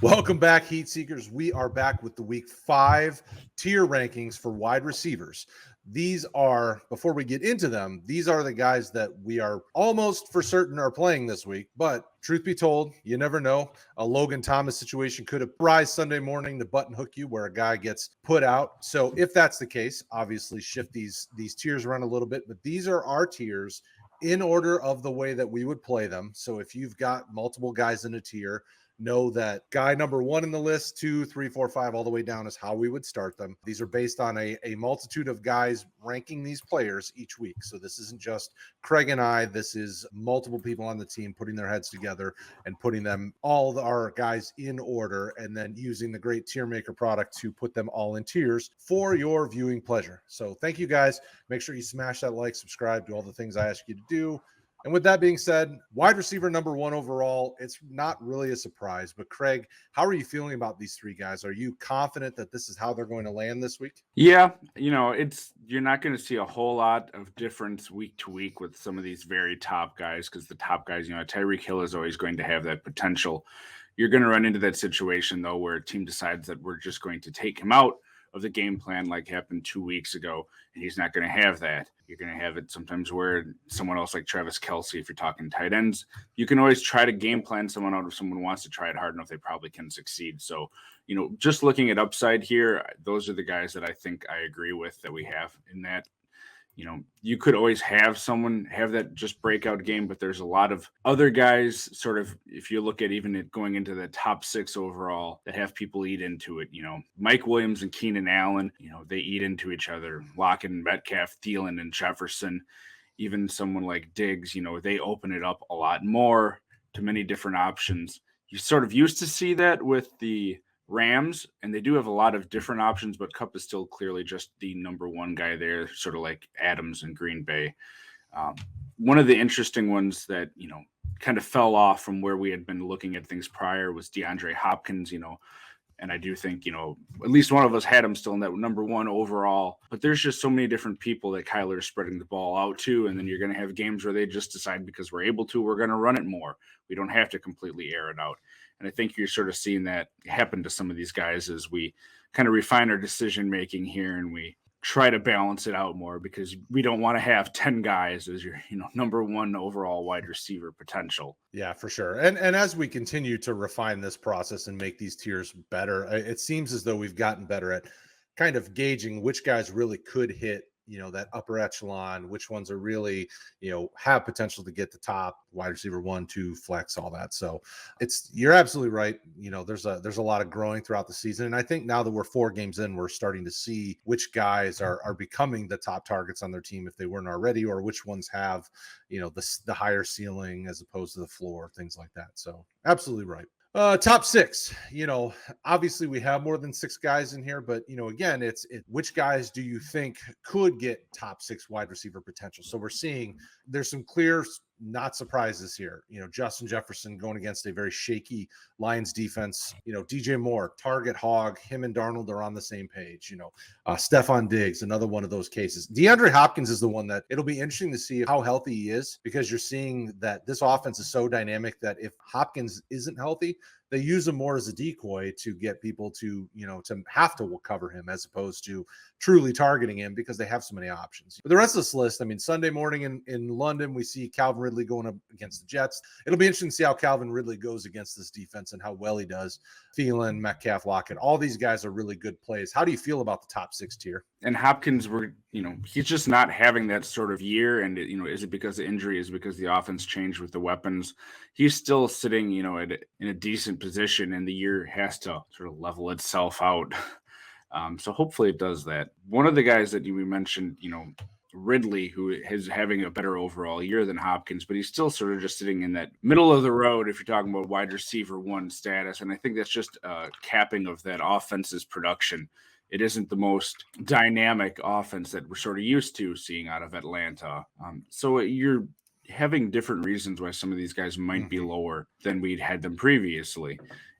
Welcome back, Heat Seekers. We are back with the Week 5 tier rankings for wide receivers. These are, before we get into them, these are the guys that we are almost for certain are playing this week. But truth be told, you never know. A Logan Thomas situation could arise Sunday morning to button hook you where a guy gets put out. So if that's the case, obviously shift these tiers around a little bit. But these are our tiers in order of the way that we would play them. So if you've got multiple guys in a tier, know that guy number 1 in the list, 2, 3, 4, 5, all the way down is how we would start them. These are based on a multitude of guys ranking these players each week. So this isn't just Kraig and I. This is multiple people on the team putting their heads together and putting them, all of our guys, in order, and then using the great tier maker product to put them all in tiers for your viewing pleasure. So thank you guys. Make sure you smash that like, subscribe, do all the things I ask you to do. And with that being said, wide receiver number 1 overall, it's not really a surprise. But Kraig, how are you feeling about these 3 guys? Are you confident that this is how they're going to land this week? Yeah, you're not going to see a whole lot of difference week to week with some of these very top guys, because the top guys, Tyreek Hill is always going to have that potential. You're going to run into that situation, though, where a team decides that we're just going to take him out of the game plan like happened 2 weeks ago, and he's not going to have that. You're going to have it sometimes where someone else like Travis Kelce, if you're talking tight ends, you can always try to game plan someone out if someone wants to try it hard enough, they probably can succeed. So, just looking at upside here, those are the guys that I think I agree with that we have in that. You could always have someone have that just breakout game, but there's a lot of other guys sort of, if you look at even it going into the top 6 overall, that have people eat into it. Mike Williams and Keenan Allen, they eat into each other. Lockett and Metcalf, Thielen and Jefferson, even someone like Diggs, they open it up a lot more to many different options. You sort of used to see that with the Rams, and they do have a lot of different options, but Kupp is still clearly just the number 1 guy there, sort of like Adams in Green Bay. One of the interesting ones that, kind of fell off from where we had been looking at things prior was Deandre Hopkins, and I do think, at least one of us had him still in that number 1 overall, but there's just so many different people that Kyler is spreading the ball out to. And then you're going to have games where they just decide, because we're able to, we're going to run it more. We don't have to completely air it out. And I think you're sort of seeing that happen to some of these guys as we kind of refine our decision-making here and we try to balance it out more, because we don't want to have 10 guys as your, number 1 overall wide receiver potential. Yeah, for sure. And as we continue to refine this process and make these tiers better, it seems as though we've gotten better at kind of gauging which guys really could hit, that upper echelon, which ones are really, have potential to get the top, wide receiver 1, 2, flex, all that. So you're absolutely right. There's a lot of growing throughout the season. And I think now that we're 4 games in, we're starting to see which guys are becoming the top targets on their team if they weren't already, or which ones have, the higher ceiling as opposed to the floor, things like that. So absolutely right. Top 6, obviously we have more than 6 guys in here, but again, it's which guys do you think could get top 6 wide receiver potential? So we're seeing there's some clear not surprises here. Justin Jefferson going against a very shaky Lions defense. DJ Moore, target hog, him and Darnold are on the same page. Stefon Diggs, another one of those cases. DeAndre Hopkins is the one that it'll be interesting to see how healthy he is, because you're seeing that this offense is so dynamic that if Hopkins isn't healthy, they use him more as a decoy to get people to, to have to cover him as opposed to truly targeting him, because they have so many options. But the rest of this list, Sunday morning in London, we see Calvin Ridley going up against the Jets. It'll be interesting to see how Calvin Ridley goes against this defense and how well he does. Thielen, Metcalf, Lockett, all these guys are really good plays. How do you feel about the top 6 tier? And Hopkins, he's just not having that sort of year. And, is it because of injury? Is it because the offense changed with the weapons? He's still sitting, in a decent position, and the year has to sort of level itself out. So hopefully it does that. One of the guys that we mentioned, Ridley, who is having a better overall year than Hopkins, but he's still sort of just sitting in that middle of the road if you're talking about wide receiver 1 status. And I think that's just a capping of that offense's production. It isn't the most dynamic offense that we're sort of used to seeing out of Atlanta. So you're having different reasons why some of these guys might be lower than we'd had them previously.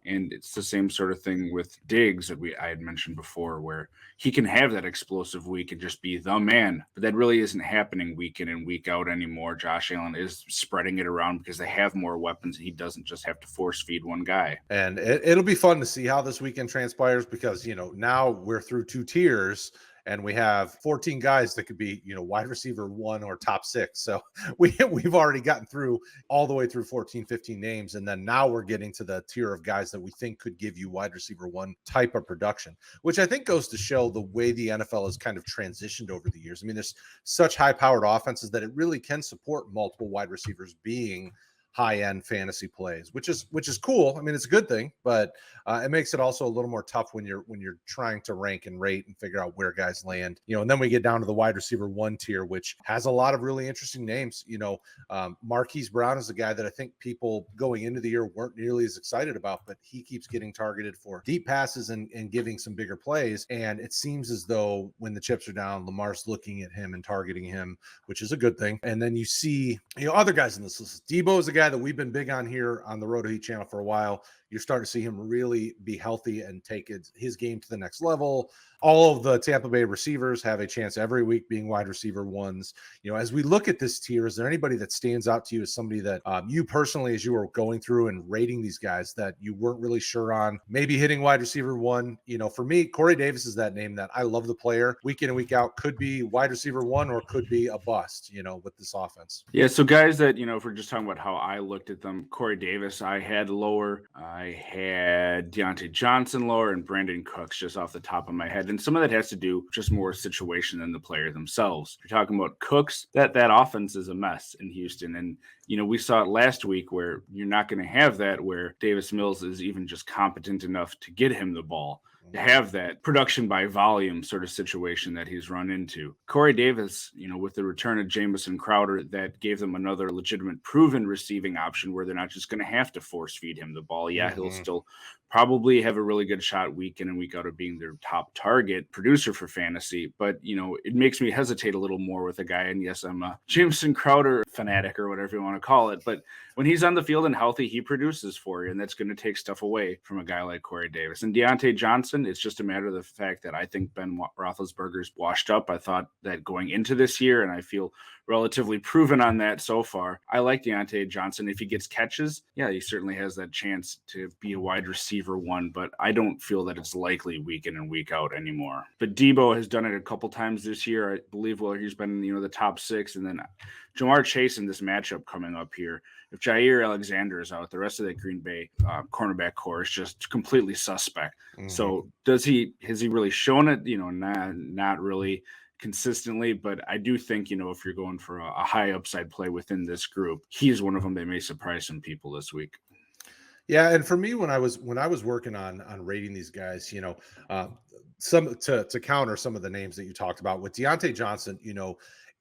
And it's the same sort of thing with Diggs that I had mentioned before, where he can have that explosive week and just be the man, but that really isn't happening week in and week out anymore. Josh Allen is spreading it around because they have more weapons. He doesn't just have to force feed one guy. And it'll be fun to see how this weekend transpires because, now we're through 2 tiers and we have 14 guys that could be, wide receiver 1 or top 6. So we've already gotten through all the way through 14, 15 names. And then now we're getting to the tier of guys that we think could give you wide receiver 1 type of production, which I think goes to show the way the NFL has kind of transitioned over the years. I mean, there's such high powered offenses that it really can support multiple wide receivers being high-end fantasy plays, which is cool. I mean, it's a good thing, but it makes it also a little more tough when you're trying to rank and rate and figure out where guys land. And then we get down to the wide receiver 1 tier, which has a lot of really interesting names. Marquise Brown is a guy that I think people going into the year weren't nearly as excited about, but he keeps getting targeted for deep passes and giving some bigger plays. And it seems as though when the chips are down, Lamar's looking at him and targeting him, which is a good thing. And then you see, other guys in this list. Deebo is a guy that we've been big on here on the Road to Heat channel for a while. You're starting to see him really be healthy and take his game to the next level. All of the Tampa Bay receivers have a chance every week being wide receiver 1s. As we look at this tier, is there anybody that stands out to you as somebody that you personally, as you were going through and rating these guys, that you weren't really sure on, maybe hitting wide receiver 1? For me, Corey Davis is that name that I love the player. Week in and week out, could be wide receiver 1 or could be a bust, with this offense. Yeah, so guys that, if we're just talking about how I looked at them, Corey Davis, I had lower. I had Diontae Johnson lower and Brandin Cooks just off the top of my head. And some of that has to do just more situation than the player themselves. If you're talking about Cooks, that offense is a mess in Houston. And, we saw it last week where you're not going to have that, where Davis Mills is even just competent enough to get him the ball, to have that production by volume sort of situation that he's run into. Corey Davis, with the return of Jamison Crowder, that gave them another legitimate proven receiving option where they're not just going to have to force feed him the ball. Yeah, he'll still probably have a really good shot week in and week out of being their top target producer for fantasy. But, it makes me hesitate a little more with a guy. And yes, I'm a Jameson Crowder fanatic or whatever you want to call it. But when he's on the field and healthy, he produces for you. And that's going to take stuff away from a guy like Corey Davis. And Diontae Johnson, it's just a matter of the fact that I think Ben Roethlisberger's washed up. I thought that going into this year, and I feel relatively proven on that so far. I like Diontae Johnson. If he gets catches, yeah, he certainly has that chance to be a wide receiver 1, but I don't feel that it's likely week in and week out anymore. But Deebo has done it a couple times this year. I believe, he's been in, the top 6, and then Jamar Chase in this matchup coming up here. If Jair Alexander is out, the rest of that Green Bay cornerback core is just completely suspect. So has he really shown it? Not really consistently, but I do think, if you're going for a high upside play within this group, he's one of them that may surprise some people this week. Yeah, and for me, when I was working on rating these guys, some to counter some of the names that you talked about with Diontae Johnson,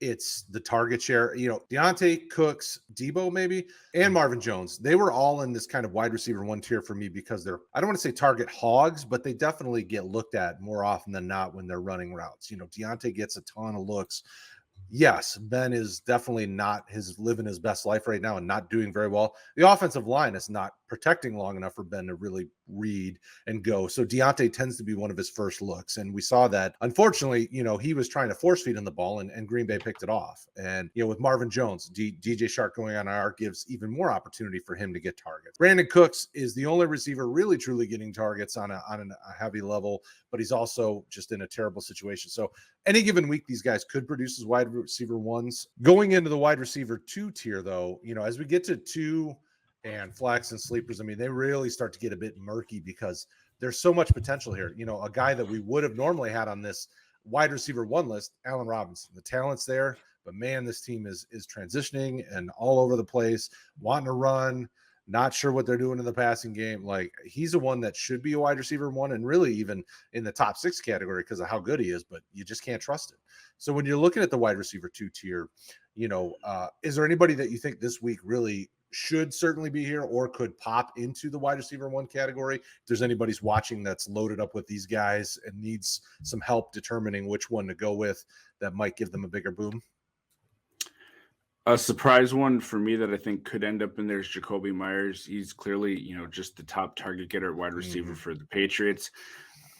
it's the target share. Diontae, Cooks, Deebo maybe, and Marvin Jones. They were all in this kind of wide receiver 1 tier for me because they're, I don't want to say target hogs, but they definitely get looked at more often than not when they're running routes. Diontae gets a ton of looks. Yes, Ben is definitely not living his best life right now and not doing very well. The offensive line is not protecting long enough for Ben to really read and go. So Diontae tends to be one of his first looks. And we saw that, unfortunately, he was trying to force feed him the ball and Green Bay picked it off. And, with Marvin Jones, DJ Shark going on IR gives even more opportunity for him to get targets. Brandin Cooks is the only receiver really truly getting targets on a heavy level, but he's also just in a terrible situation. So any given week, these guys could produce as wide receiver 1s. Going into the wide receiver 2 tier, though, as we get to 2 and flex and sleepers, I mean, they really start to get a bit murky because there's so much potential here. A guy that we would have normally had on this wide receiver 1 list, Allen Robinson. The talent's there, but man, this team is transitioning and all over the place, wanting to run, not sure what they're doing in the passing game. Like, he's the one that should be a wide receiver 1 and really even in the top 6 category because of how good he is, but you just can't trust it. So when you're looking at the wide receiver 2 tier, is there anybody that you think this week really should certainly be here or could pop into the wide receiver 1 category? If there's anybody's watching that's loaded up with these guys and needs some help determining which one to go with that might give them a bigger boom. A surprise one for me that I think could end up in there is Jacoby Myers. He's clearly, just the top target getter at wide receiver for the Patriots.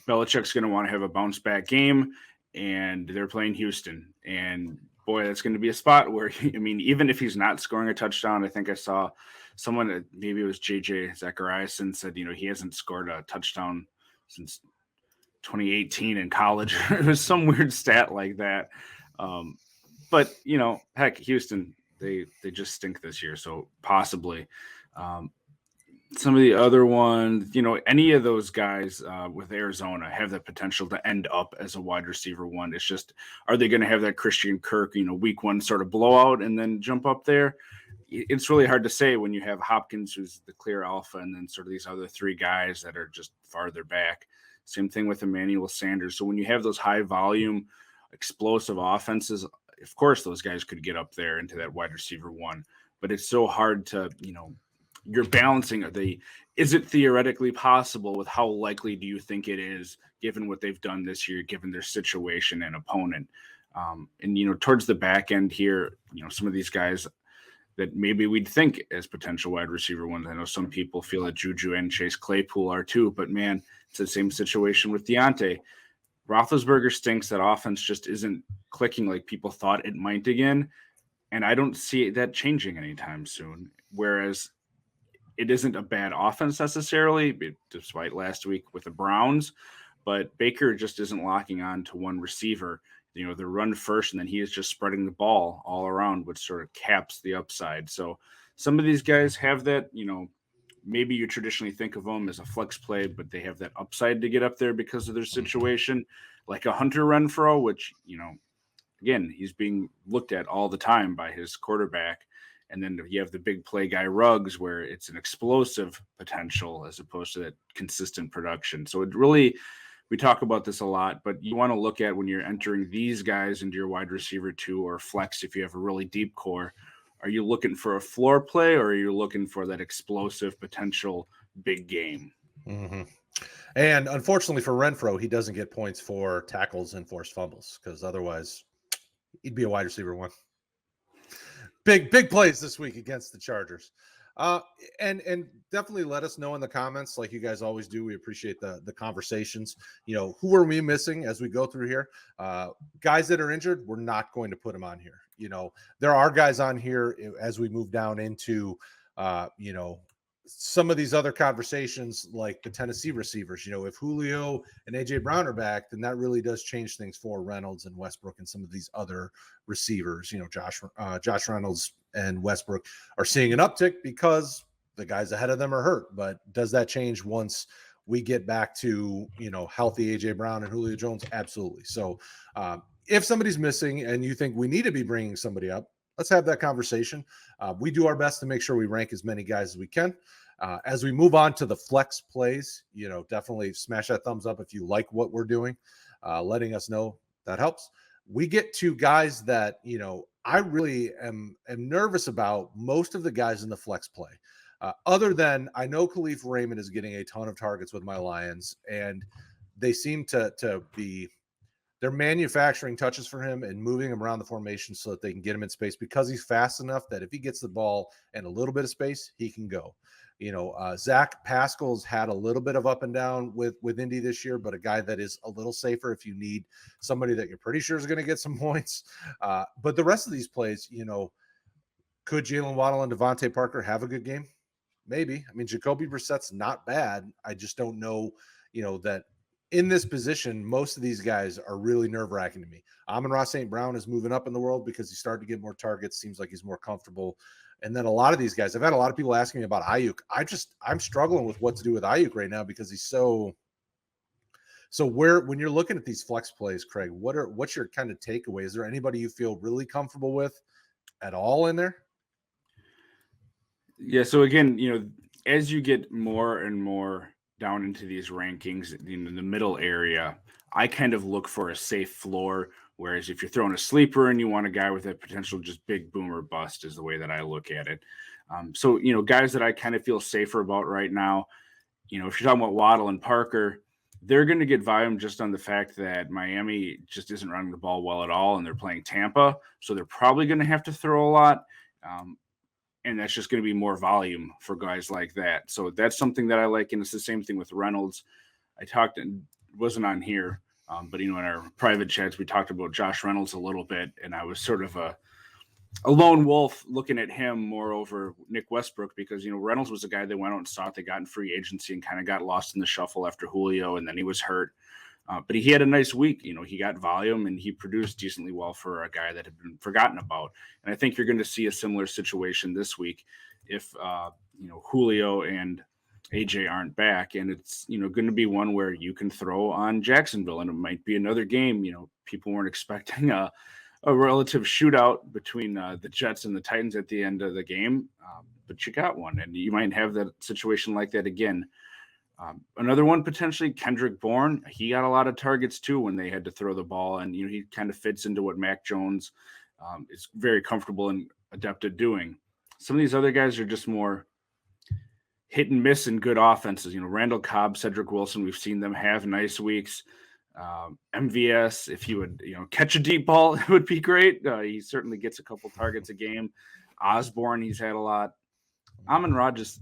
Belichick's going to want to have a bounce back game, and they're playing Houston. And boy, that's going to be a spot where, even if he's not scoring a touchdown, I think I saw someone, maybe it was JJ Zachariason, said, he hasn't scored a touchdown since 2018 in college. It was some weird stat like that. But, heck, Houston, they just stink this year. So possibly some of the other ones, any of those guys with Arizona have the potential to end up as a wide receiver one. It's just, are they going to have that Christian Kirk, week one sort of blowout and then jump up there? It's really hard to say when you have Hopkins, who's the clear alpha, and then sort of these other three guys that are just farther back. Same thing with Emmanuel Sanders. So when you have those high volume, explosive offenses, of course, those guys could get up there into that wide receiver one, but it's so hard to, you're balancing. Is it theoretically possible with how likely do you think it is given what they've done this year, given their situation and opponent? And towards the back end here, some of these guys that maybe we'd think as potential wide receiver ones. I know some people feel that Juju and Chase Claypool are too, but man, it's the same situation with Diontae. Roethlisberger stinks. That offense just isn't clicking like people thought it might again. And I don't see that changing anytime soon. Whereas it isn't a bad offense necessarily, despite last week with the Browns, but Baker just isn't locking on to one receiver. The run first, and then he is just spreading the ball all around, which sort of caps the upside. So some of these guys have that, maybe you traditionally think of them as a flex play, but they have that upside to get up there because of their situation, like a Hunter Renfrow, which, again, he's being looked at all the time by his quarterback. And then you have the big play guy Ruggs, where it's an explosive potential as opposed to that consistent production. So it really, we talk about this a lot, but you want to look at when you're entering these guys into your wide receiver two or flex, if you have a really deep core, are you looking for a floor play or are you looking for that explosive potential big game? Mm-hmm. And unfortunately for Renfrow, he doesn't get points for tackles and forced fumbles because otherwise he'd be a wide receiver one. Big plays this week against the Chargers. And definitely let us know in the comments, like you guys always do. We appreciate the conversations. Who are we missing as we go through here? Guys that are injured, we're not going to put them on here. There are guys on here as we move down into, some of these other conversations, like the Tennessee receivers. If Julio and AJ Brown are back, then that really does change things for Reynolds and Westbrook and some of these other receivers. Josh Reynolds and Westbrook are seeing an uptick because the guys ahead of them are hurt. But does that change once we get back to, healthy AJ Brown and Julio Jones? Absolutely. So if somebody's missing and you think we need to be bringing somebody up, let's have that conversation. We do our best to make sure we rank as many guys as we can. As we move on to the flex plays, definitely smash that thumbs up if you like what we're doing. Letting us know that helps. We get to guys that, I really am nervous about most of the guys in the flex play. Other than I know Khalif Raymond is getting a ton of targets with my Lions, and they seem to be they're manufacturing touches for him and moving him around the formation so that they can get him in space because he's fast enough that if he gets the ball and a little bit of space, he can go. Zach Pascal's had a little bit of up and down with Indy this year, but a guy that is a little safer if you need somebody that you're pretty sure is going to get some points. But the rest of these plays, could Jalen Waddle and Devontae Parker have a good game? Maybe. Jacoby Brissett's not bad. I just don't know, that in this position, most of these guys are really nerve-wracking to me. Amon-Ra St. Brown is moving up in the world because he started to get more targets. Seems like he's more comfortable. And then a lot of these guys, I've had a lot of people asking me about Ayuk. I'm struggling with what to do with Ayuk right now because he's so when you're looking at these flex plays, Kraig, what's your kind of takeaway? Is there anybody you feel really comfortable with at all in there? Yeah. So again, as you get more and more down into these rankings in the middle area, I kind of look for a safe floor. Whereas if you're throwing a sleeper and you want a guy with that potential just big boom or bust is the way that I look at it. So guys that I kind of feel safer about right now, if you're talking about Waddle and Parker, they're going to get volume just on the fact that Miami just isn't running the ball well at all, and they're playing Tampa, so they're probably going to have to throw a lot. And that's just going to be more volume for guys like that. So that's something that I like, and it's the same thing with Reynolds. I talked and wasn't on here, but in our private chats, we talked about Josh Reynolds a little bit, and I was sort of a lone wolf looking at him more over Nick Westbrook because, Reynolds was a guy that went out and sought. They got in free agency and kind of got lost in the shuffle after Julio, and then he was hurt. But he had a nice week. He got volume and he produced decently well for a guy that had been forgotten about. And I think you're going to see a similar situation this week if, Julio and AJ aren't back. And it's, going to be one where you can throw on Jacksonville, and it might be another game. People weren't expecting a relative shootout between the Jets and the Titans at the end of the game, but you got one, and you might have that situation like that again. Another one, potentially Kendrick Bourne. He got a lot of targets too when they had to throw the ball, and he kind of fits into what Mac Jones is very comfortable and adept at doing. Some of these other guys are just more hit and miss in good offenses. Randall Cobb, Cedric Wilson, we've seen them have nice weeks. MVS, if he would, catch a deep ball, it would be great. He certainly gets a couple targets a game. Osborne, he's had a lot. Amon-Ra just,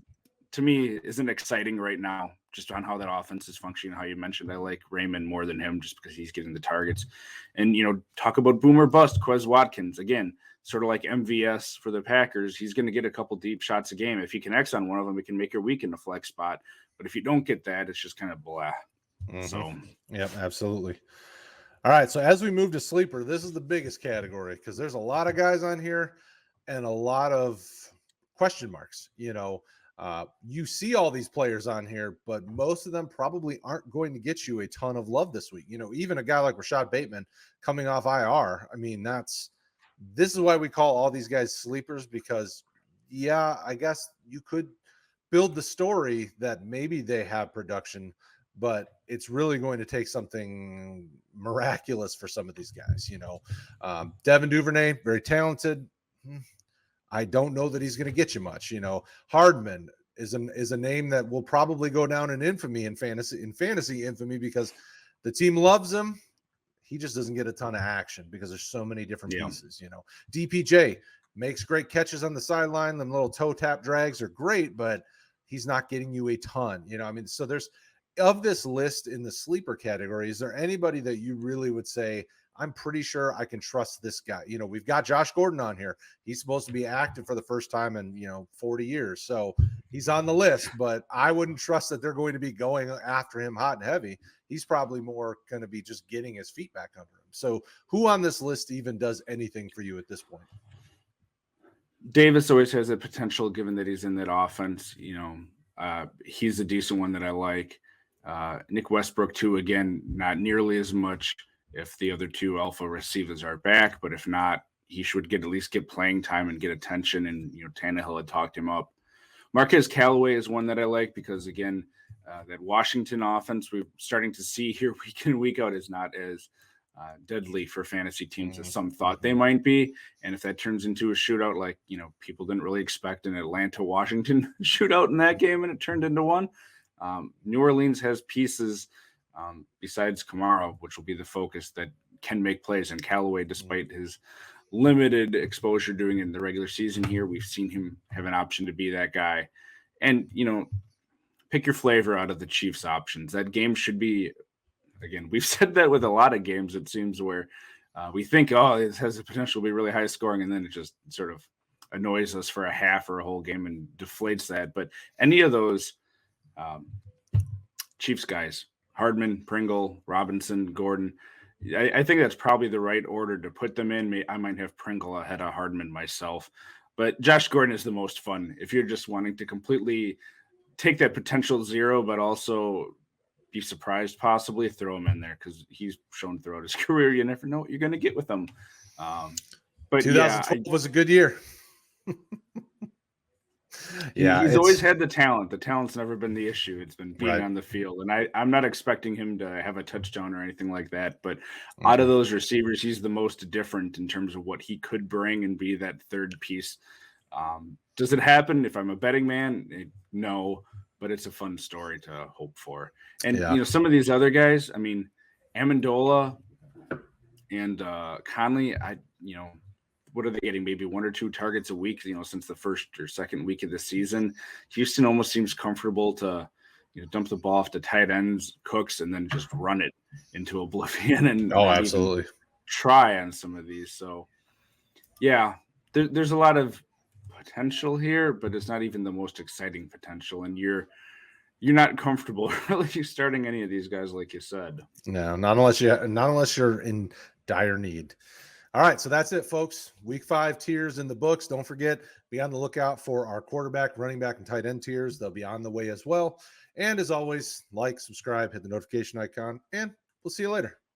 to me, isn't exciting right now, just on how that offense is functioning. How you mentioned, I like Raymond more than him just because he's getting the targets. And, talk about boomer bust, Quez Watkins, again, sort of like MVS for the Packers. He's going to get a couple deep shots a game. If he connects on one of them, it can make your week in the flex spot. But if you don't get that, it's just kind of blah. Mm-hmm. So, yep, absolutely. All right. So as we move to sleeper, this is the biggest category because there's a lot of guys on here and a lot of question marks. You see all these players on here, but most of them probably aren't going to get you a ton of love this week. Even a guy like Rashad Bateman coming off IR. I mean, this is why we call all these guys sleepers because, yeah, I guess you could build the story that maybe they have production, but it's really going to take something miraculous for some of these guys. Devin Duvernay, very talented. I don't know that he's going to get you much. Hardman is a name that will probably go down in infamy in fantasy infamy because the team loves him. He just doesn't get a ton of action because there's so many different pieces. DPJ makes great catches on the sideline. Them little toe tap drags are great, but he's not getting you a ton. So there's of this list in the sleeper category. Is there anybody that you really would say, I'm pretty sure I can trust this guy? We've got Josh Gordon on here. He's supposed to be active for the first time in, 40 years. So he's on the list, but I wouldn't trust that they're going to be going after him hot and heavy. He's probably more going to be just getting his feet back under him. So who on this list even does anything for you at this point? Davis always has a potential given that he's in that offense. He's a decent one that I like. Nick Westbrook too, again, not nearly as much if the other two alpha receivers are back, but if not, he should at least get playing time and get attention. And, Tannehill had talked him up. Marquez Callaway is one that I like because, again, that Washington offense we're starting to see here week in, week out is not as deadly for fantasy teams as some thought they might be. And if that turns into a shootout, like, people didn't really expect an Atlanta-Washington shootout in that game, and it turned into one. New Orleans has pieces besides Kamara, which will be the focus, that can make plays. And Callaway, despite his limited exposure doing it in the regular season here, we've seen him have an option to be that guy. And, pick your flavor out of the Chiefs options. That game should be, again, we've said that with a lot of games, it seems, where we think, it has the potential to be really high scoring, and then it just sort of annoys us for a half or a whole game and deflates that. But any of those Chiefs guys, Hardman, Pringle, Robinson, Gordon, I think that's probably the right order to put them in. I might have Pringle ahead of Hardman myself, but Josh Gordon is the most fun. If you're just wanting to completely take that potential zero, but also be surprised, possibly throw him in there because he's shown throughout his career, you never know what you're going to get with him. But 2012 was a good year. He's always had the talent. The talent's never been the issue. It's been being right on the field. And I'm not expecting him to have a touchdown or anything like that. But out of those receivers, he's the most different in terms of what he could bring and be that third piece. Does it happen if I'm a betting man? No. but it's a fun story to hope for. And Yeah. some of these other guys, I mean, Amendola and Conley, what are they getting? Maybe 1 or 2 targets a week, since the first or second week of the season. Houston almost seems comfortable to dump the ball off to tight ends, Cooks, and then just run it into oblivion and not absolutely even try on some of these. So yeah, there's a lot of potential here, but it's not even the most exciting potential. And you're not comfortable really starting any of these guys, like you said. No, not unless you're in dire need. All right, so that's it, folks. Week 5 tiers in the books. Don't forget, be on the lookout for our quarterback, running back, and tight end tiers. They'll be on the way as well. And as always, like, subscribe, hit the notification icon, and we'll see you later.